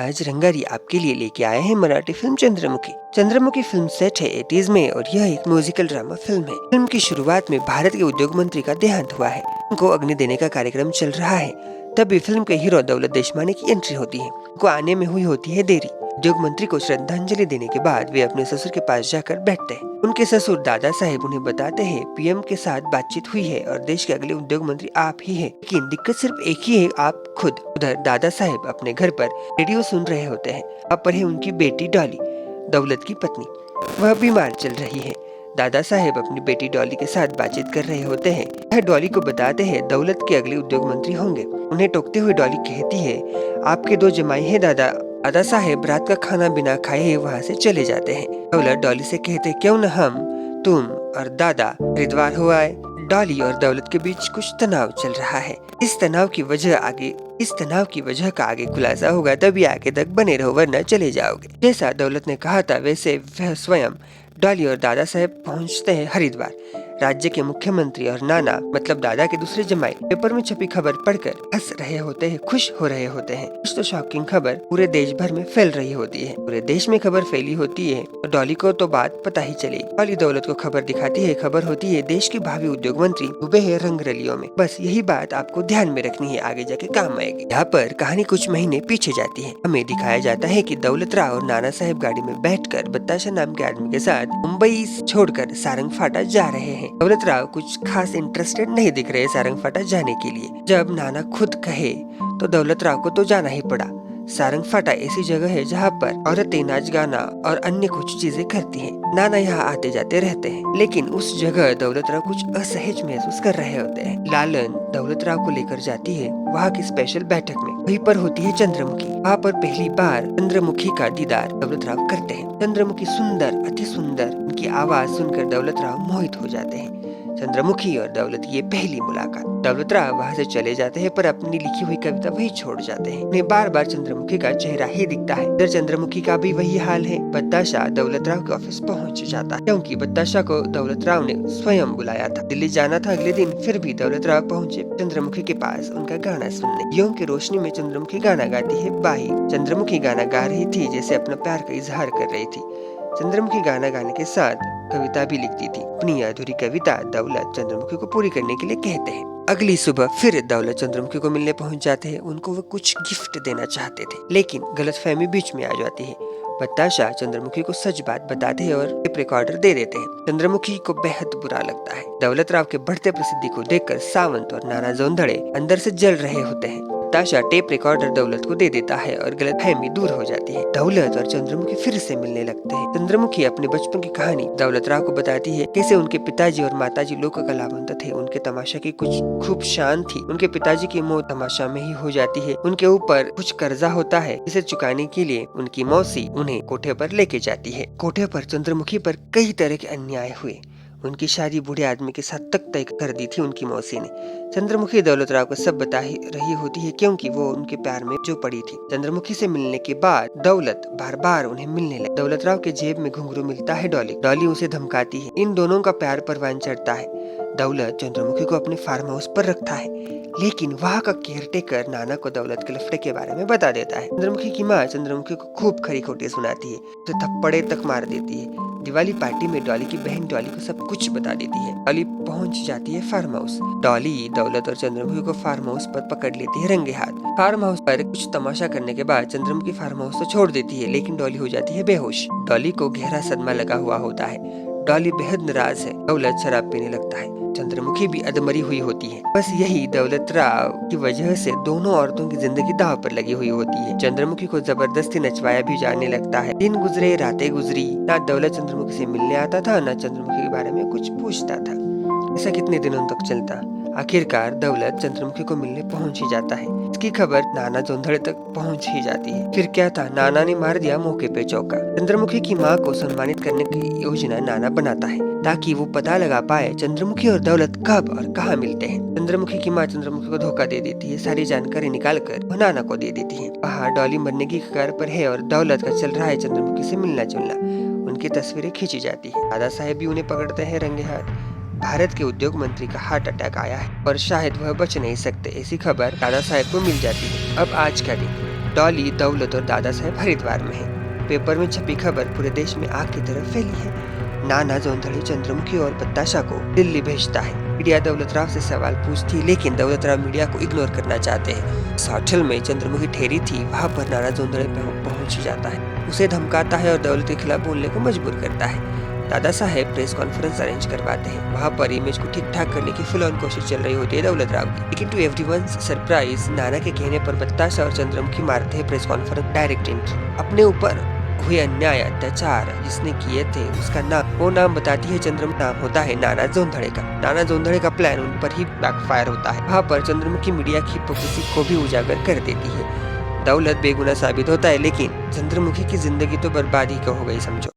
आज रंगारी आपके लिए लेके आए हैं Marathi film Chandramukhi. Chandramukhi film set है 80s में और यह एक म्यूजिकल ड्रामा फिल्म है। फिल्म की शुरुआत में भारत के उद्योग मंत्री का देहांत हुआ है। उनको अग्नि देने का कार्यक्रम चल रहा है, तभी फिल्म के हीरो दौलत देशमानी की एंट्री होती है। उनको आने में हुई होती है देरी। उद्योग मंत्री को श्रद्धांजलि देने के बाद वे अपने ससुर के पास जाकर बैठते हैं। उनके ससुर दादा साहेब उन्हें बताते हैं पीएम के साथ बातचीत हुई है और देश के अगले उद्योग मंत्री आप ही हैं, लेकिन दिक्कत सिर्फ एक ही है, आप खुद। उधर दादा साहेब अपने घर पर रेडियो सुन रहे होते हैं। वहाँ पर है उनकी बेटी डॉली, दौलत की पत्नी। वह बीमार चल रही है। दादा साहेब अपनी बेटी डॉली के साथ बातचीत कर रहे होते हैं। वह डॉली को बताते हैं दौलत के अगले उद्योग मंत्री होंगे। उन्हें टोकते हुए डॉली कहती है आपके 2 जमाई हैं दादा। दादा साहेब रात का खाना बिना खाए वहाँ से चले जाते हैं। दौलत डॉली से कहते क्यों न हम, तुम और दादा हरिद्वार हो आए। डॉली और दौलत के बीच कुछ तनाव चल रहा है। इस तनाव की वजह का आगे खुलासा होगा, तभी आगे तक बने रहो वरना चले जाओगे। जैसा दौलत ने कहा था वैसे वह स्वयं डॉली और दादा साहेब पहुंचते हैं हरिद्वार। राज्य के मुख्यमंत्री और नाना मतलब दादा के दूसरे जमाई पेपर में छपी खबर पढ़कर हंस रहे होते हैं, खुश हो रहे होते हैं। कुछ तो शॉकिंग खबर पूरे देश भर में फैल रही होती है। पूरे देश में खबर फैली होती है तो डॉली को तो बात पता ही चलेगी। डॉली दौलत को खबर दिखाती है। खबर होती है देश के भावी उद्योग मंत्री डूबे हैं रंगरलियों में। बस यही बात आपको ध्यान में रखनी है, आगे जाके काम आएगी। यहाँ पर कहानी कुछ महीने पीछे जाती है। हमें दिखाया जाता है कि दौलत राव और नाना साहेब गाड़ी में बैठकर बत्ताशा नाम के आदमी के साथ मुंबई छोड़कर सारंगफाटा जा रहे हैं। दौलत राव कुछ खास इंटरेस्टेड नहीं दिख रहे सारंगफाटा जाने के लिए। जब नाना खुद कहे तो दौलत राव को तो जाना ही पड़ा। सारंगफाटा ऐसी जगह है जहाँ पर औरतें नाच गाना और अन्य कुछ चीजें करती हैं। नाना यहाँ आते जाते रहते हैं, लेकिन उस जगह दौलत राव कुछ असहज महसूस कर रहे होते हैं। लालन दौलत राव को लेकर जाती है वहाँ की स्पेशल बैठक में। वहीं पर होती है चंद्रमुखी। वहाँ पर पहली बार चंद्रमुखी का दीदार दौलत राव करते हैं। चंद्रमुखी सुंदर, अति सुंदर। उनकी आवाज सुनकर दौलत राव मोहित हो जाते हैं। चंद्रमुखी और दौलत की ये पहली मुलाकात। दौलत राव वहाँ से चले जाते हैं पर अपनी लिखी हुई कविता वही छोड़ जाते हैं। उन्हें बार बार चंद्रमुखी का चेहरा ही दिखता है। इधर चंद्रमुखी का भी वही हाल है। बत्ताशा दौलत राव के ऑफिस पहुँच जाता है, क्योंकि बत्ताशा को दौलत राव ने स्वयं बुलाया था। दिल्ली जाना था अगले दिन, फिर भी दौलत राव पहुँचे चंद्रमुखी के पास उनका गाना सुनने। दियों की रोशनी में चंद्रमुखी गाना गाती है बाही। चंद्रमुखी गाना गा रही थी जैसे अपना प्यार का इजहार कर रही थी। चंद्रमुखी गाना गाने के साथ कविता भी लिखती थी। अपनी अधूरी कविता दौलत चंद्रमुखी को पूरी करने के लिए कहते हैं। अगली सुबह फिर दौलत चंद्रमुखी को मिलने पहुंच जाते हैं। उनको वो कुछ गिफ्ट देना चाहते थे, लेकिन गलतफहमी बीच में आ जाती है। बत्ताशा चंद्रमुखी को सच बात बताते हैं और टेप रिकॉर्डर दे देते हैं। चंद्रमुखी को बेहद बुरा लगता है। दौलत राव के बढ़ते प्रसिद्धि को देखकर सावंत और नाना जोंधड़े अंदर से जल रहे होते हैं। बत्ताशा टेप रिकॉर्डर दौलत को दे देता है और गलतफहमी दूर हो जाती है। दौलत और चंद्रमुखी फिर से मिलने लगते हैं। चंद्रमुखी अपने बचपन की कहानी दौलत राव को बताती है, कैसे उनके पिताजी और माताजी लोक कलावंत थे। उनके तमाशा की कुछ खूब शान थी। उनके पिताजी की मौत तमाशा में ही हो जाती है। उनके ऊपर कुछ कर्जा होता है, जिसे चुकाने के लिए उनकी मौसी उन्हें कोठे पर लेके जाती है। कोठे पर चंद्रमुखी पर कई तरह के अन्याय हुए। उनकी शादी बूढ़े आदमी के साथ तक तय कर दी थी उनकी मौसी ने। चंद्रमुखी दौलत राव को सब बता ही रही होती है, क्योंकि वो उनके प्यार में जो पड़ी थी। चंद्रमुखी से मिलने के बाद दौलत बार बार उन्हें मिलने लगी। दौलत राव के जेब में घुंघरू मिलता है डॉली उसे धमकाती है। इन दोनों का प्यार परवान चढ़ता है। दौलत चंद्रमुखी को अपने फार्म हाउस पर रखता है, लेकिन वहाँ का केयरटेकर नाना को दौलत के लफड़े के बारे में बता देता है। चंद्रमुखी की माँ चंद्रमुखी को खूब खरी खोटी सुनाती है, उसे थप्पड़े तक मार देती है। दिवाली पार्टी में डॉली की बहन डॉली को सब कुछ बता देती है। डॉली पहुंच जाती है फार्म हाउस। डॉली दौलत और चंद्रमुखी को फार्म हाउस पर पकड़ लेती है रंगे हाथ। फार्म हाउस पर कुछ तमाशा करने के बाद चंद्रमुखी फार्म हाउस तो छोड़ देती है, लेकिन डॉली हो जाती है बेहोश। डॉली को गहरा सदमा लगा हुआ होता है। डॉली बेहद नाराज है। दौलत शराब पीने लगता है। चंद्रमुखी भी अधमरी हुई होती है। बस यही दौलत राव की वजह से दोनों औरतों की जिंदगी दांव पर लगी हुई होती है। चंद्रमुखी को जबरदस्ती नचवाया भी जाने लगता है। दिन गुजरे, रातें गुजरी, ना दौलत चंद्रमुखी से मिलने आता था, ना चंद्रमुखी के बारे में कुछ पूछता था। ऐसा कितने दिनों तक चलता। आखिरकार दौलत चंद्रमुखी को मिलने पहुंच ही जाता है। इसकी खबर नाना जोंधड़े तक पहुंच ही जाती है। फिर क्या था, नाना ने मार दिया मौके पे चौका। चंद्रमुखी की माँ को सम्मानित करने की योजना नाना बनाता है, ताकि वो पता लगा पाए चंद्रमुखी और दौलत कब और कहाँ मिलते हैं। चंद्रमुखी की माँ चंद्रमुखी को धोखा दे देती है। सारी जानकारी निकाल कर वो नाना को दे देती है। वहाँ डॉली मरने की कगार पर है और दौलत का चल रहा है चंद्रमुखी से मिलना जुलना। उनकी तस्वीरें खींची जाती है। दादा साहेब भी उन्हें पकड़ते हैं रंगे हाथ। भारत के उद्योग मंत्री का हार्ट अटैक आया है और शायद वह बच नहीं सकते, ऐसी खबर दादा साहेब को मिल जाती है। अब आज का दिन डॉली, दौलत और दादा साहेब हरिद्वार में है। पेपर में छपी खबर पूरे देश में आग की तरफ फैली है। नाना जोंधड़े चंद्रमुखी और बताशा को दिल्ली भेजता है। मीडिया दौलत राव से सवाल पूछती, लेकिन दौलत राव मीडिया को इग्नोर करना चाहते हैं। इस होटल में चंद्रमुखी ठहरी थी, वहाँ पर नाना जोंधड़े पहुंच जाता है, उसे धमकाता है और दौलत के खिलाफ बोलने को मजबूर करता है। Dada Saheb press conference arrange करवाते हैं। वहाँ पर इमेज को ठीक ठाक करने की फुल ऑन कोशिश चल रही होती है दौलत राव की। लेकिन टू एवरीवन्स सरप्राइज, नाना के कहने पर बताशा और चंद्रमुखी मारते हैं प्रेस कॉन्फ्रेंस डायरेक्ट एंट्री। अपने ऊपर हुए अन्याय अत्याचार जिसने किए थे उसका नाम, वो नाम बताती है चंद्रमुखी, नाम होता है नाना जोंधड़े का। नाना जोंधड़े का प्लान उन पर ही बैकफायर होता है। वहाँ पर चंद्रमुखी मीडिया की हिपोक्रेसी को भी उजागर कर देती है। दौलत बेगुनाह साबित होता है, लेकिन चंद्रमुखी की जिंदगी तो बर्बाद ही हो गई समझो।